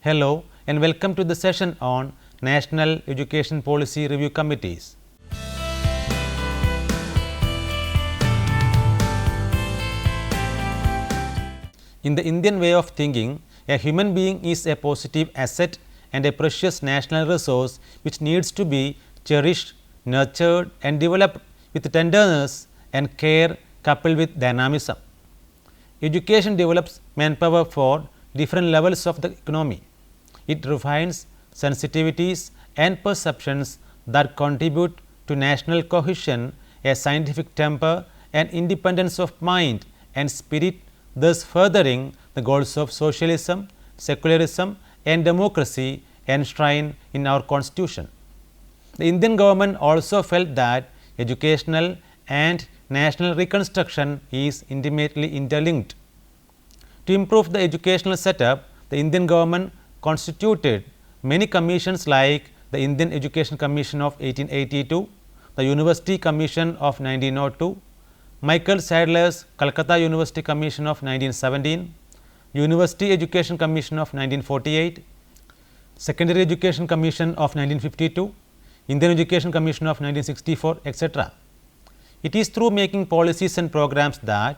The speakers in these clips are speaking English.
Hello and welcome to the session on National Education Policy Review Committees. In the Indian way of thinking, a human being is a positive asset and a precious national resource which needs to be cherished, nurtured and developed with tenderness and care coupled with dynamism. Education develops manpower for different levels of the economy. It refines sensitivities and perceptions that contribute to national cohesion, a scientific temper and independence of mind and spirit, thus furthering the goals of socialism, secularism and democracy enshrined in our constitution. The Indian government also felt that educational and national reconstruction is intimately interlinked. To improve the educational setup, the Indian government constituted many commissions like the Indian Education Commission of 1882, the University Commission of 1902, Michael Sadler's Calcutta University Commission of 1917, University Education Commission of 1948, Secondary Education Commission of 1952, Indian Education Commission of 1964, etc. It is through making policies and programs that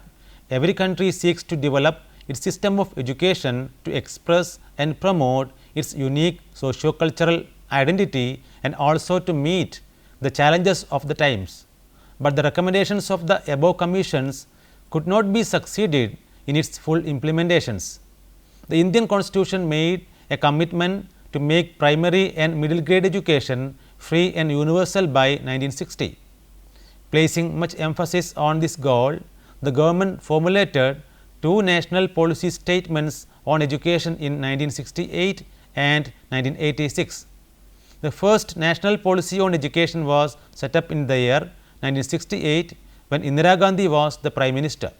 every country seeks to develop its system of education to express and promote its unique socio-cultural identity and also to meet the challenges of the times. But the recommendations of the above commissions could not be succeeded in its full implementations. The Indian Constitution made a commitment to make primary and middle grade education free and universal by 1960. Placing much emphasis on this goal, the government formulated two national policy statements on education in 1968 and 1986. The first national policy on education was set up in the year 1968 when Indira Gandhi was the Prime Minister.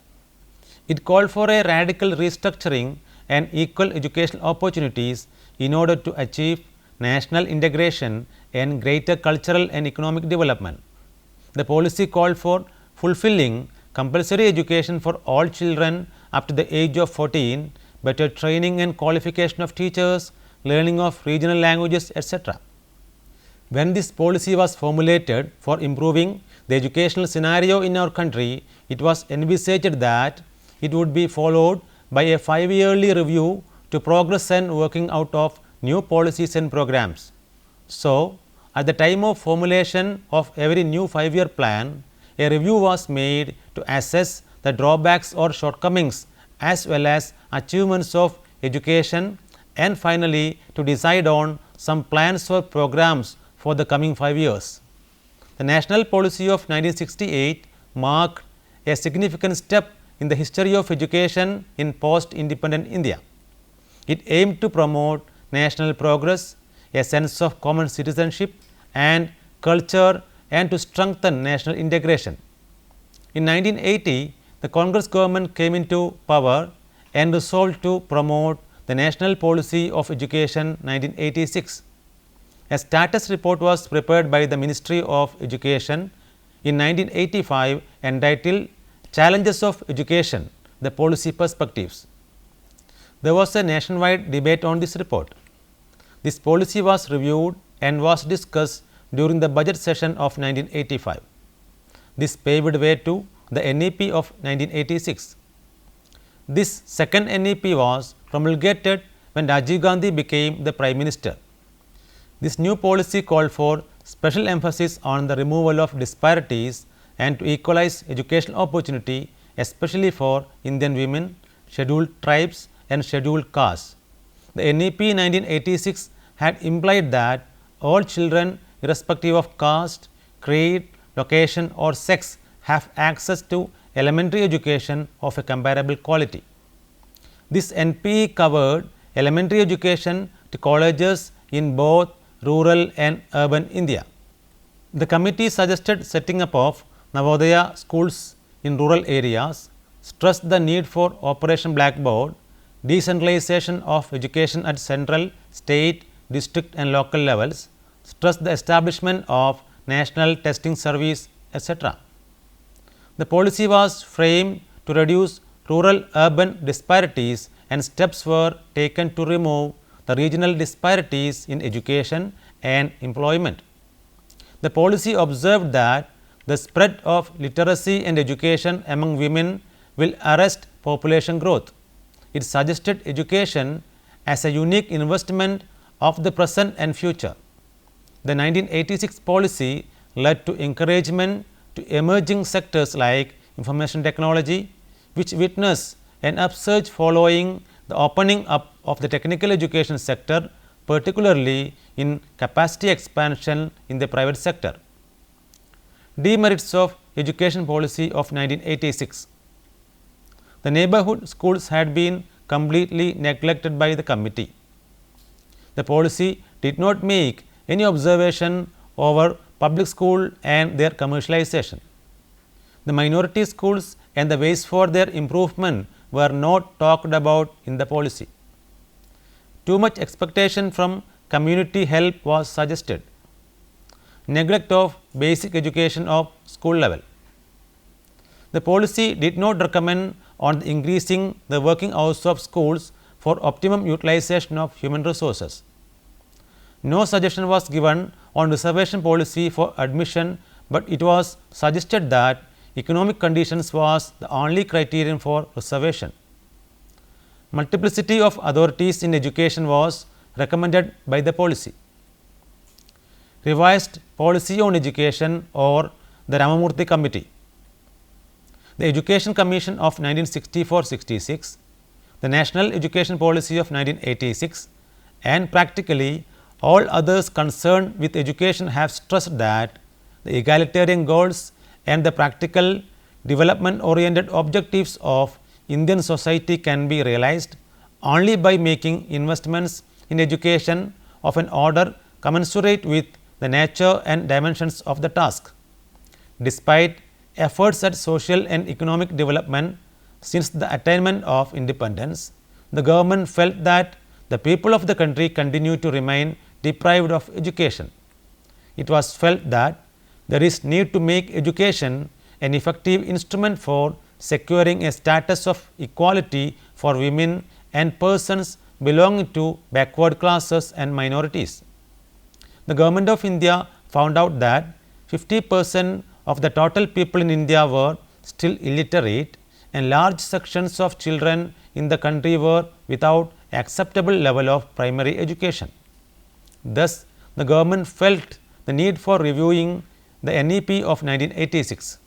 It called for a radical restructuring and equal educational opportunities in order to achieve national integration and greater cultural and economic development. The policy called for fulfilling compulsory education for all children up to the age of 14, better training and qualification of teachers, learning of regional languages, etc. When this policy was formulated for improving the educational scenario in our country, it was envisaged that it would be followed by a 5-yearly review to progress and working out of new policies and programs. So, at the time of formulation of every new 5-year plan, a review was made to assess the drawbacks or shortcomings as well as achievements of education and finally to decide on some plans or programs for the coming 5 years. The national policy of 1968 marked a significant step in the history of education in post-independent India. It aimed to promote national progress, a sense of common citizenship and culture and to strengthen national integration. In 1980, the Congress government came into power and resolved to promote the National Policy of Education 1986. A status report was prepared by the Ministry of Education in 1985 entitled Challenges of Education, the Policy Perspectives. There was a nationwide debate on this report. This policy was reviewed and was discussed during the budget session of 1985. This paved way to the NEP of 1986. This second NEP was promulgated when Rajiv Gandhi became the Prime Minister. This new policy called for special emphasis on the removal of disparities and to equalize educational opportunity, especially for Indian women, scheduled tribes and scheduled castes. The NEP 1986 had implied that all children irrespective of caste, creed, location or sex have access to elementary education of a comparable quality. This NP covered elementary education to colleges in both rural and urban India. The committee suggested setting up of Navodaya schools in rural areas, stressed the need for Operation Blackboard, decentralization of education at central, state, district and local levels, stressed the establishment of national testing service, etc. The policy was framed to reduce rural urban disparities and steps were taken to remove the regional disparities in education and employment. The policy observed that the spread of literacy and education among women will arrest population growth. It suggested education as a unique investment of the present and future. The 1986 policy led to encouragement to emerging sectors like information technology, which witnessed an upsurge following the opening up of the technical education sector, particularly in capacity expansion in the private sector. Demerits of education policy of 1986. The neighborhood schools had been completely neglected by the committee. The policy did not make any observation over public school and their commercialization. The minority schools and the ways for their improvement were not talked about in the policy. Too much expectation from community help was suggested. Neglect of basic education of school level. The policy did not recommend on increasing the working hours of schools for optimum utilization of human resources. No suggestion was given on reservation policy for admission, but it was suggested that economic conditions was the only criterion for reservation. Multiplicity of authorities in education was recommended by the policy. Revised policy on education or the Ramamurthy Committee. The Education Commission of 1964-66, the National Education Policy of 1986, and practically all others concerned with education have stressed that the egalitarian goals and the practical development oriented objectives of Indian society can be realized only by making investments in education of an order commensurate with the nature and dimensions of the task. Despite efforts at social and economic development since the attainment of independence, the government felt that the people of the country continue to remain deprived of education. It was felt that there is need to make education an effective instrument for securing a status of equality for women and persons belonging to backward classes and minorities. The Government of India found out that 50% of the total people in India were still illiterate and large sections of children in the country were without acceptable level of primary education. Thus, the government felt the need for reviewing the NEP of 1986.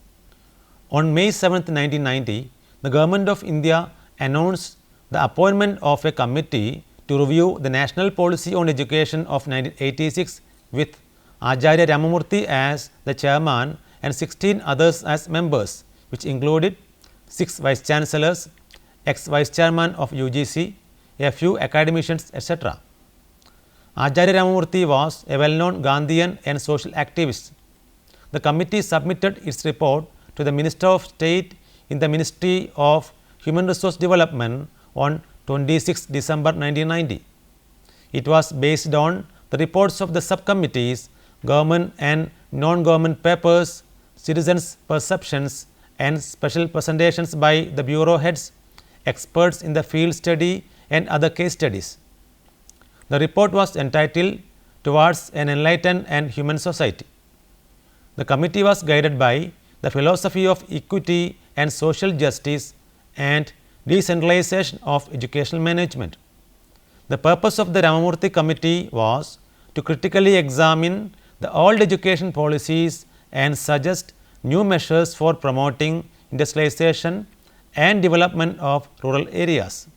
On May 7, 1990, the Government of India announced the appointment of a committee to review the National Policy on Education of 1986 with Acharya Ramamurthy as the chairman and 16 others as members, which included 6 vice chancellors, ex-vice chairman of UGC, a few academicians, etc. Acharya Ramamurthy was a well-known Gandhian and social activist. The committee submitted its report to the Minister of State in the Ministry of Human Resource Development on 26 December 1990. It was based on the reports of the subcommittees, government and non-government papers, citizens' perceptions and special presentations by the bureau heads, experts in the field study and other case studies. The report was entitled Towards an Enlightened and Human Society. The committee was guided by the philosophy of equity and social justice and decentralization of educational management. The purpose of the Ramamurthy Committee was to critically examine the old education policies and suggest new measures for promoting industrialization and development of rural areas.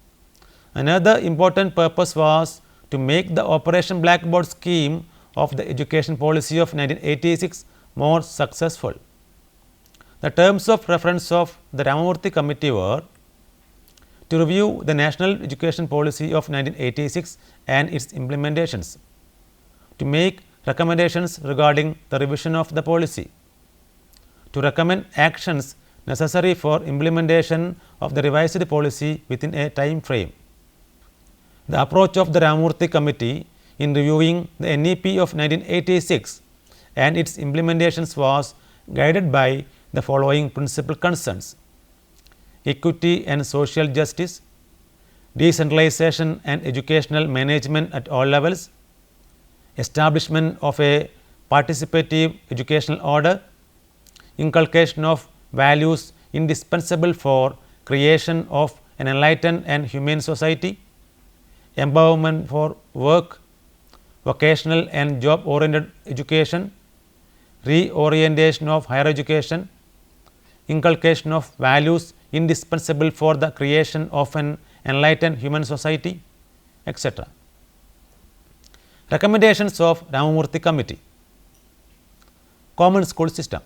Another important purpose was to make the Operation Blackboard scheme of the education policy of 1986 more successful. The terms of reference of the Ramamurthy Committee were to review the National Education Policy of 1986 and its implementations, to make recommendations regarding the revision of the policy, to recommend actions necessary for implementation of the revised policy within a time frame. The approach of the Ramamurthy Committee in reviewing the NEP of 1986 and its implementations was guided by the following principal concerns: equity and social justice, decentralization and educational management at all levels, establishment of a participative educational order, inculcation of values indispensable for creation of an enlightened and humane society, empowerment for work, vocational and job oriented education, reorientation of higher education, inculcation of values indispensable for the creation of an enlightened human society, etc. Recommendations of Ramamurthy Committee. Common School System.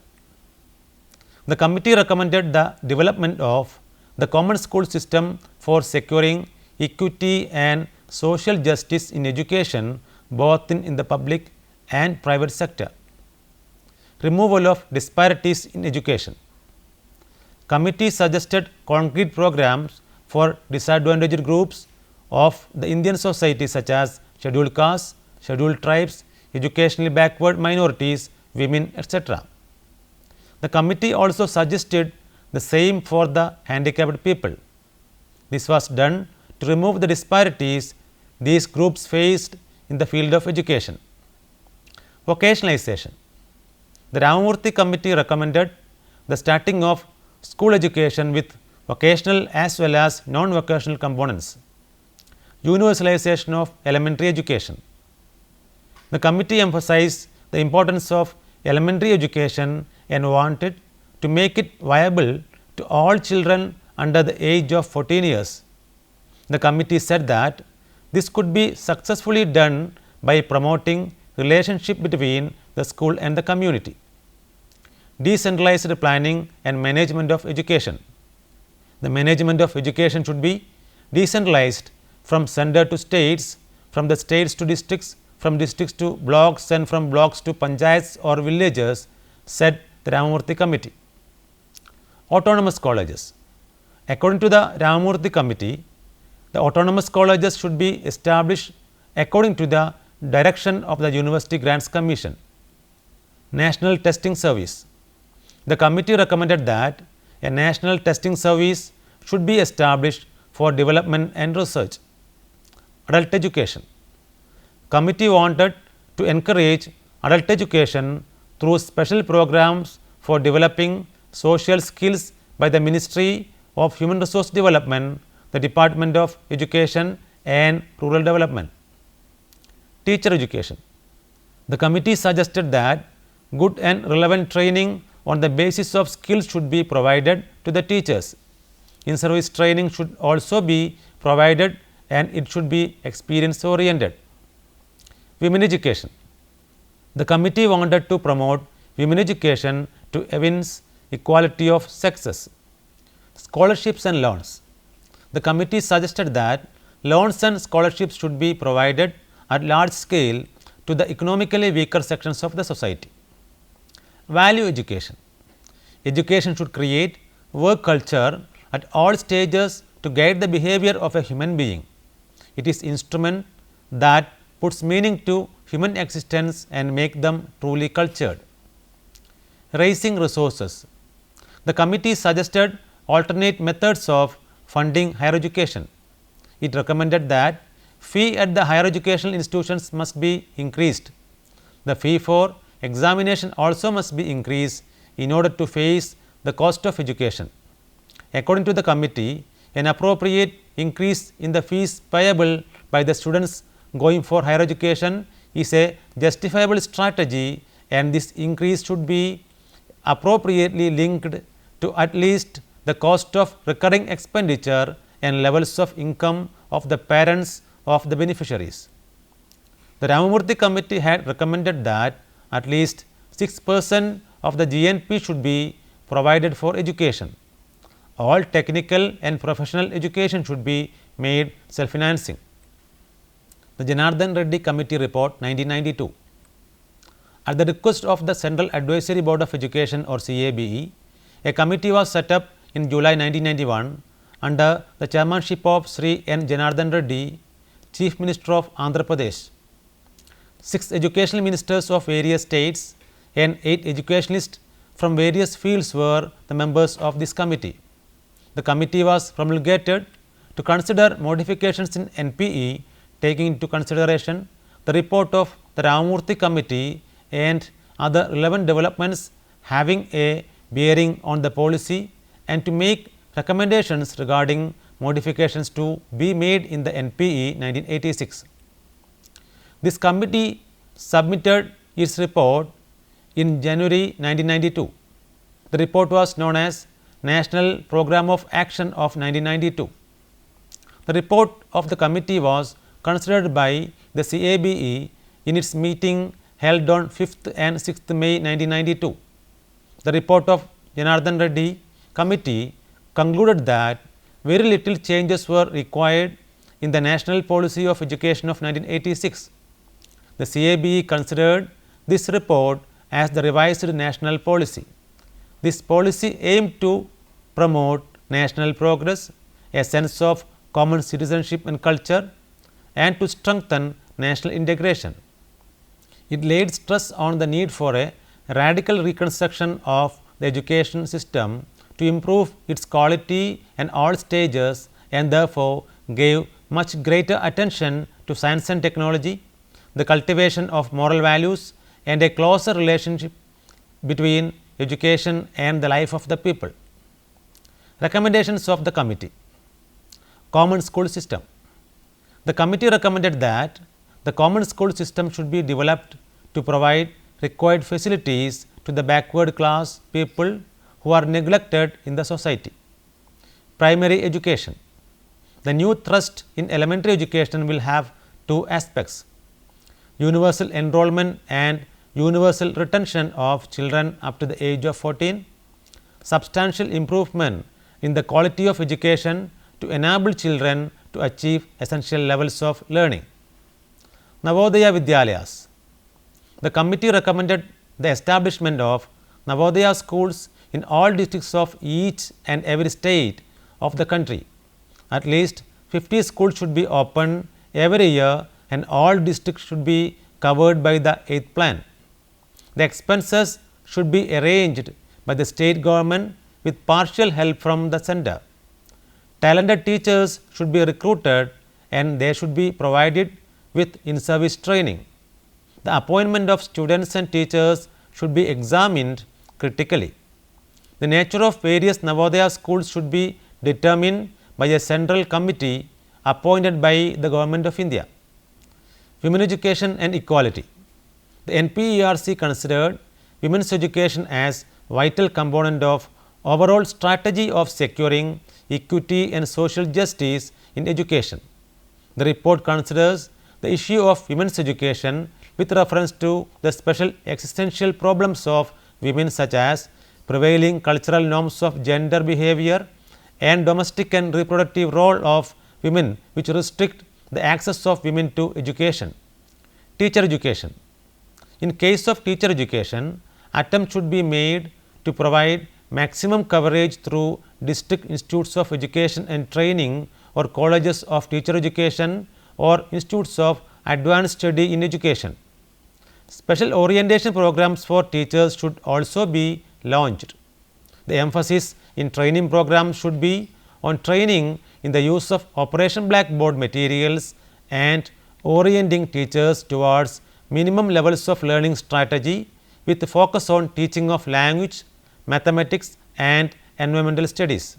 The committee recommended the development of the common school system for securing equity and social justice in education both in the public and private sector. Removal of disparities in education. Committee suggested concrete programs for disadvantaged groups of the Indian society such as scheduled castes, scheduled tribes, educationally backward minorities, women, etc. The committee also suggested the same for the handicapped people. This was done to remove the disparities these groups faced in the field of education. Vocationalization. The Ramamurthy Committee recommended the starting of school education with vocational as well as non-vocational components. Universalization of elementary education. The committee emphasized the importance of elementary education and wanted to make it viable to all children under the age of 14 years. The committee said that this could be successfully done by promoting relationship between the school and the community. Decentralized planning and management of education. The management of education should be decentralized from center to states, from the states to districts, from districts to blocks and from blocks to panchayats or villages, said the Ramamurthy Committee. Autonomous colleges. According to the Ramamurthy Committee, the autonomous colleges should be established according to the direction of the University Grants Commission. National Testing Service. The committee recommended that a national testing service should be established for development and research. Adult education. Committee wanted to encourage adult education through special programs for developing social skills by the Ministry of Human Resource Development, the Department of Education and Rural Development. Teacher education. The committee suggested that good and relevant training on the basis of skills should be provided to the teachers. In-service training should also be provided and it should be experience oriented. Women education. The committee wanted to promote women education to evince equality of sexes. Scholarships and loans. The committee suggested that loans and scholarships should be provided at large scale to the economically weaker sections of the society. Value education. Education should create work culture at all stages to guide the behavior of a human being. It is instrument that puts meaning to human existence and make them truly cultured. Raising resources. The committee suggested alternate methods of funding higher education. It recommended that fee at the higher educational institutions must be increased. The fee for examination also must be increased in order to face the cost of education. According to the committee, an appropriate increase in the fees payable by the students going for higher education is a justifiable strategy, and this increase should be appropriately linked to at least the cost of recurring expenditure and levels of income of the parents of the beneficiaries. The Ramamurthy Committee had recommended that at least 6% of the GNP should be provided for education. All technical and professional education should be made self-financing. The Janardhan Reddy Committee Report 1992. At the request of the Central Advisory Board of Education or CABE, a committee was set up in July 1991 under the chairmanship of Sri N. Janardhan Reddy, Chief Minister of Andhra Pradesh. 6 educational ministers of various states and 8 educationalists from various fields were the members of this committee. The committee was promulgated to consider modifications in NPE taking into consideration the report of the Ramamurthy Committee and other relevant developments having a bearing on the policy, and to make recommendations regarding modifications to be made in the NPE 1986. This committee submitted its report in January 1992. The report was known as National Program of Action of 1992. The report of the committee was considered by the CABE in its meeting held on 5th and 6th May 1992. The report of Janardhan Reddy committee concluded that very little changes were required in the National Policy of Education of 1986. The CABE considered this report as the revised national policy. This policy aimed to promote national progress, a sense of common citizenship and culture, and to strengthen national integration. It laid stress on the need for a radical reconstruction of the education system to improve its quality in all stages, and therefore gave much greater attention to science and technology, the cultivation of moral values, and a closer relationship between education and the life of the people. Recommendations of the committee. Common school system. The committee recommended that the common school system should be developed to provide required facilities to the backward class people who are neglected in the society. Primary education. The new thrust in elementary education will have two aspects: universal enrollment and universal retention of children up to the age of 14, substantial improvement in the quality of education to enable children to achieve essential levels of learning. Navodaya Vidyalayas. The committee recommended the establishment of Navodaya schools in all districts of each and every state of the country. At least 50 schools should be opened every year, and all districts should be covered by the 8th plan. The expenses should be arranged by the state government with partial help from the center. Talented teachers should be recruited, and they should be provided with in-service training. The appointment of students and teachers should be examined critically. The nature of various Navodaya schools should be determined by a central committee appointed by the Government of India. Women education and equality. The NPERC considered women's education as vital component of overall strategy of securing equity and social justice in education. The report considers the issue of women's education with reference to the special existential problems of women, such as prevailing cultural norms of gender behavior and domestic and reproductive role of women, which restrict the access of women to education. Teacher education. In case of teacher education, attempt should be made to provide maximum coverage through district institutes of education and training, or colleges of teacher education, or institutes of advanced study in education. Special orientation programs for teachers should also be launched. The emphasis in training programs should be on training in the use of Operation Blackboard materials and orienting teachers towards minimum levels of learning strategy, with focus on teaching of language, mathematics, and environmental studies.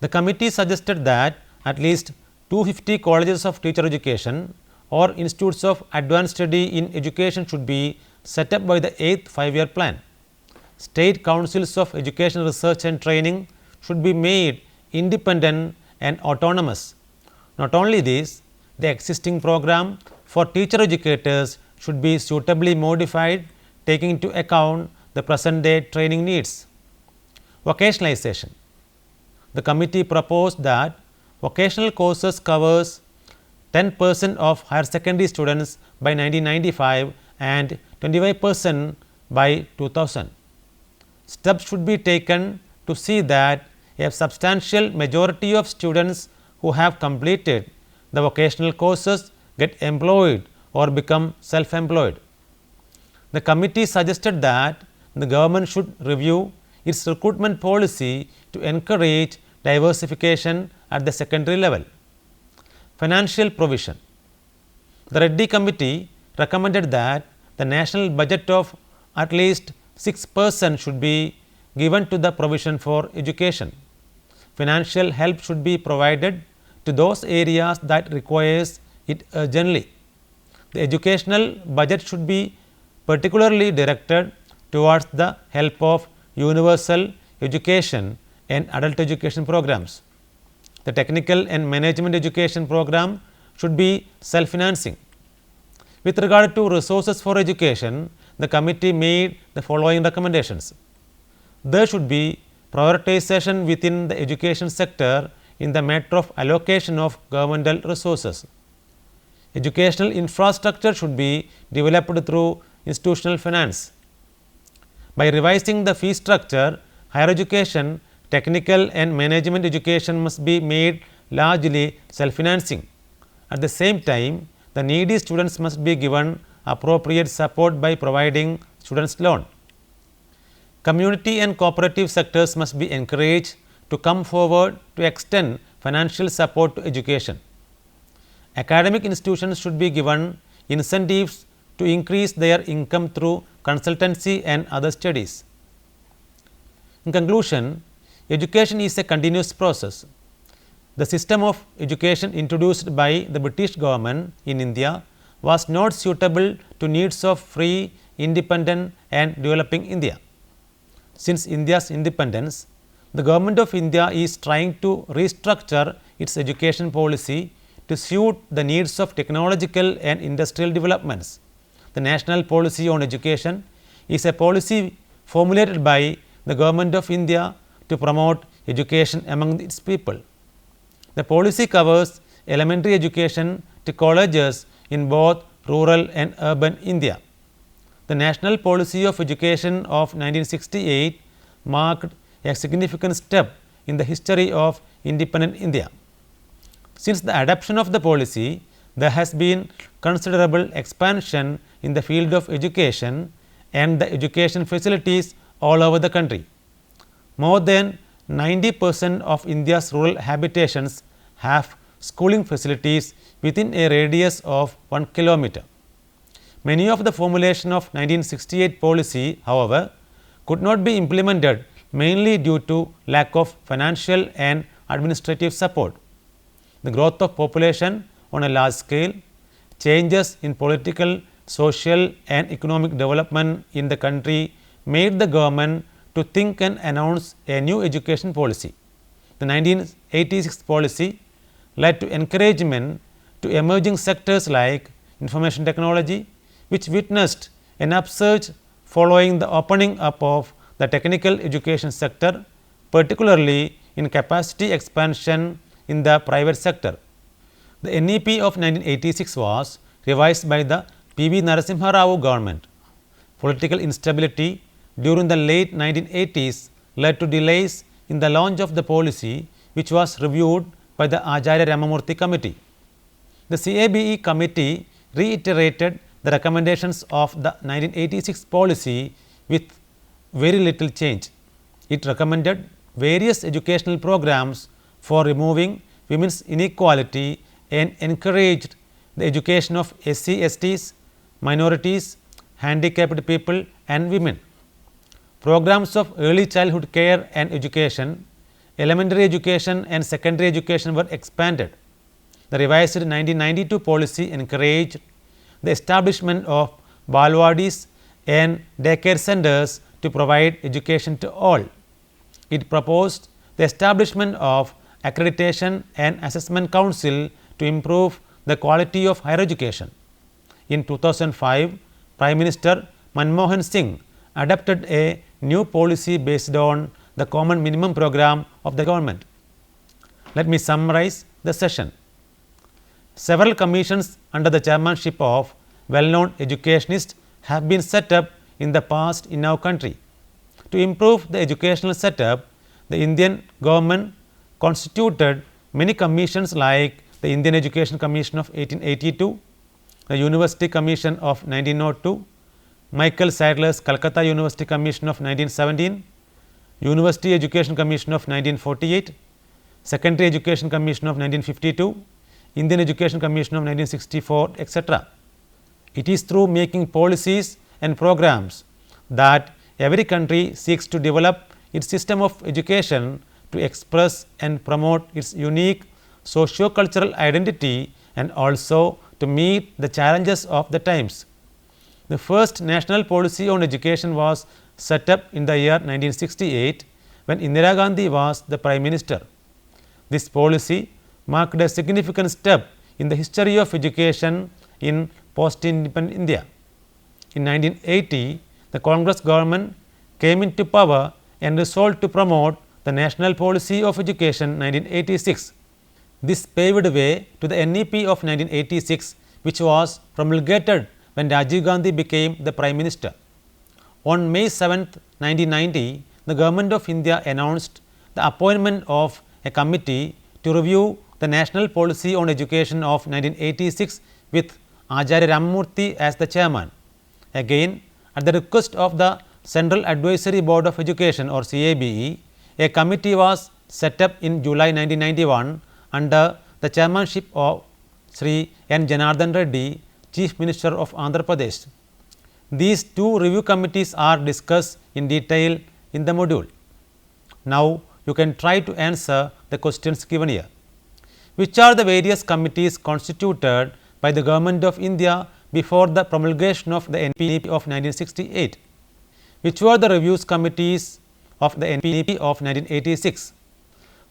The committee suggested that at least 250 colleges of teacher education or institutes of advanced study in education should be set up by the 8th 5-year plan. State councils of education research and training should be made independent and autonomous. Not only this, the existing program for teacher educators should be suitably modified, taking into account the present day training needs. Vocationalization. The committee proposed that vocational courses covers 10% of higher secondary students by 1995 and 25% by 2000. Steps should be taken to see that a substantial majority of students who have completed the vocational courses get employed or become self-employed. The committee suggested that the government should review its recruitment policy to encourage diversification at the secondary level. Financial provision. The Reddy Committee recommended that the national budget of at least 6% should be given to the provision for education. Financial help should be provided to those areas that requires it urgently. The educational budget should be particularly directed towards the help of universal education and adult education programs. The technical and management education program should be self-financing. With regard to resources for education, the committee made the following recommendations. There should be prioritization within the education sector in the matter of allocation of governmental resources. Educational infrastructure should be developed through institutional finance. By revising the fee structure, higher education, technical and management education must be made largely self-financing. At the same time, the needy students must be given appropriate support by providing students loan. Community and cooperative sectors must be encouraged to come forward to extend financial support to education. Academic institutions should be given incentives to increase their income through consultancy and other studies. In conclusion, education is a continuous process. The system of education introduced by the British government in India was not suitable to needs of free, independent and developing India. Since India's independence, the Government of India is trying to restructure its education policy to suit the needs of technological and industrial developments. The National Policy on Education is a policy formulated by the Government of India to promote education among its people. The policy covers elementary education to colleges in both rural and urban India. The National Policy of Education of 1968 marked a significant step in the history of independent India. Since the adoption of the policy, there has been considerable expansion in the field of education and the education facilities all over the country. More than 90% of India's rural habitations have schooling facilities within a radius of 1 kilometer. Many of the formulation of 1968 policy, however, could not be implemented mainly due to lack of financial and administrative support. The growth of population on a large scale, changes in political, social and economic development in the country made the government to think and announce a new education policy. The 1986 policy led to encouragement to emerging sectors like information technology, which witnessed an upsurge following the opening up of the technical education sector, particularly in capacity expansion in the private sector. The NEP of 1986 was revised by the P.V. Narasimha Rao government. Political instability during the late 1980s led to delays in the launch of the policy, which was reviewed by the Acharya Ramamurthy committee. The CABE committee reiterated the recommendations of the 1986 policy with very little change. It recommended various educational programs for removing women's inequality and encouraged the education of SC, STs, minorities, handicapped people and women. Programs of early childhood care and education, elementary education and secondary education were expanded. The revised 1992 policy encouraged the establishment of balwadis and daycare centers to provide education to all. It proposed the establishment of accreditation and assessment council to improve the quality of higher education. In 2005, Prime Minister Manmohan Singh adopted a new policy based on the common minimum program of the government. Let me summarize the session. Several commissions under the chairmanship of well-known educationists have been set up in the past in our country. To improve the educational setup, the Indian government constituted many commissions like the Indian Education Commission of 1882, the University Commission of 1902, Michael Sadler's Calcutta University Commission of 1917, University Education Commission of 1948, Secondary Education Commission of 1952, Indian Education Commission of 1964, etc. It is through making policies and programs that every country seeks to develop its system of education to express and promote its unique socio-cultural identity and also to meet the challenges of the times. The first national policy on education was set up in the year 1968 when Indira Gandhi was the Prime Minister. This policy marked a significant step in the history of education in post-independent India. In 1980, the Congress government came into power and resolved to promote the National Policy of Education 1986. This paved way to the NEP of 1986, which was promulgated when Rajiv Gandhi became the Prime Minister. On May 7, 1990, the Government of India announced the appointment of a committee to review the National Policy on Education of 1986 with Acharya Ramamurthy as the chairman. Again, at the request of the Central Advisory Board of Education or CABE, a committee was set up in July 1991 under the chairmanship of Sri N. Janardhan Reddy, Chief Minister of Andhra Pradesh. These two review committees are discussed in detail in the module. Now, you can try to answer the questions given here. Which are the various committees constituted by the Government of India before the promulgation of the NEP of 1968? Which were the reviews committees of the NEP of 1986?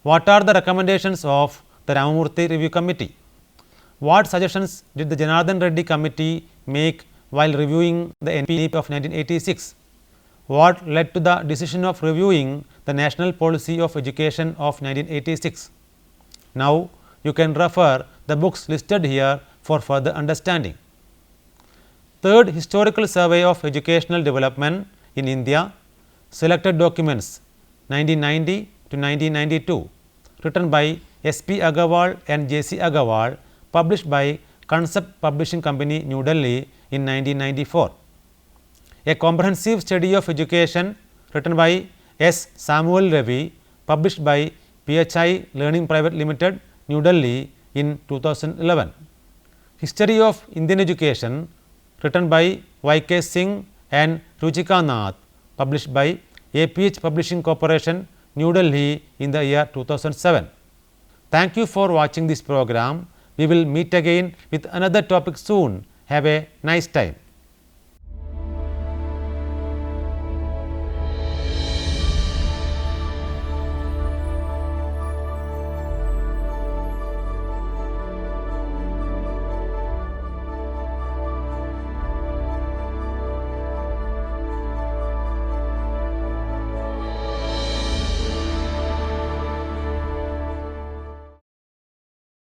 What are the recommendations of the Ramamurthy Review Committee? What suggestions did the Janardhan Reddy Committee make while reviewing the NEP of 1986? What led to the decision of reviewing the National Policy of Education of 1986? Now, you can refer the books listed here for further understanding. Third Historical Survey of Educational Development in India, Selected Documents 1990 to 1992, written by S.P. Agarwal and J.C. Agarwal, published by Concept Publishing Company, New Delhi in 1994. A comprehensive study of education, written by S. Samuel Ravi, published by PHI Learning Private Limited, New Delhi in 2011. History of Indian Education, written by Y.K. Singh and Ruchika Nath, published by APH Publishing Corporation, New Delhi in the year 2007. Thank you for watching this program. We will meet again with another topic soon. Have a nice time.